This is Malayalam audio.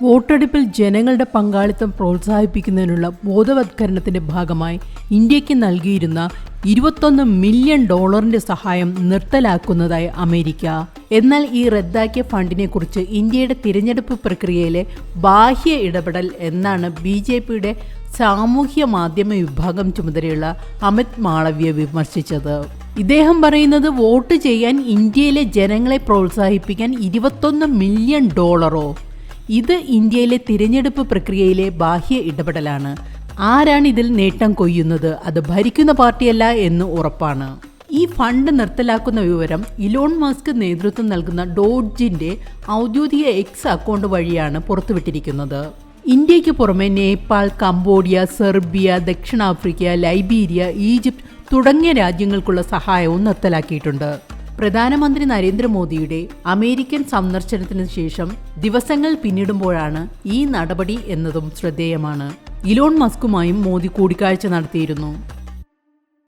വോട്ടെടുപ്പിൽ ജനങ്ങളുടെ പങ്കാളിത്തം പ്രോത്സാഹിപ്പിക്കുന്നതിനുള്ള ബോധവത്കരണത്തിന്റെ ഭാഗമായി ഇന്ത്യക്ക് നൽകിയിരുന്ന $21 മില്യൺ സഹായം നിർത്തലാക്കുന്നതായി അമേരിക്ക. എന്നാൽ ഈ റദ്ദാക്കിയ ഫണ്ടിനെ കുറിച്ച് ഇന്ത്യയുടെ തിരഞ്ഞെടുപ്പ് പ്രക്രിയയിലെ ബാഹ്യ ഇടപെടൽ എന്നാണ് BJPയുടെ സാമൂഹ്യ മാധ്യമ വിഭാഗം ചുമതലയുള്ള അമിത് മാളവ്യ വിമർശിച്ചത്. ഇദ്ദേഹം പറയുന്നത് വോട്ട് ചെയ്യാൻ ഇന്ത്യയിലെ ജനങ്ങളെ പ്രോത്സാഹിപ്പിക്കാൻ $21 മില്യൺ. ഇത് ഇന്ത്യയിലെ തിരഞ്ഞെടുപ്പ് പ്രക്രിയയിലെ ബാഹ്യ ഇടപെടലാണ്. ആരാണ് ഇതിൽ നേട്ടം കൊയ്യുന്നത്? അത് ഭരിക്കുന്ന പാർട്ടിയല്ല എന്ന് ഉറപ്പാണ്. ഈ ഫണ്ട് നിർത്തലാക്കുന്ന വിവരം ഇലോൺ മസ്ക് നേതൃത്വം നൽകുന്ന ഡോഡ്ജിന്റെ ഔദ്യോഗിക എക്സ് അക്കൗണ്ട് വഴിയാണ് പുറത്തുവിട്ടിരിക്കുന്നത്. ഇന്ത്യക്ക് പുറമെ നേപ്പാൾ, കംബോഡിയ, സെർബിയ, ദക്ഷിണാഫ്രിക്ക, ലൈബീരിയ, ഈജിപ്ത് തുടങ്ങിയ രാജ്യങ്ങൾക്കുള്ള സഹായവും നിർത്തലാക്കിയിട്ടുണ്ട്. പ്രധാനമന്ത്രി നരേന്ദ്രമോദിയുടെ അമേരിക്കൻ സന്ദർശനത്തിന് ശേഷം ദിവസങ്ങൾ പിന്നിടുമ്പോഴാണ് ഈ നടപടി എന്നതും ശ്രദ്ധേയമാണ്. ഇലോൺ മസ്കുമായും മോദി കൂടിക്കാഴ്ച നടത്തിയിരുന്നു.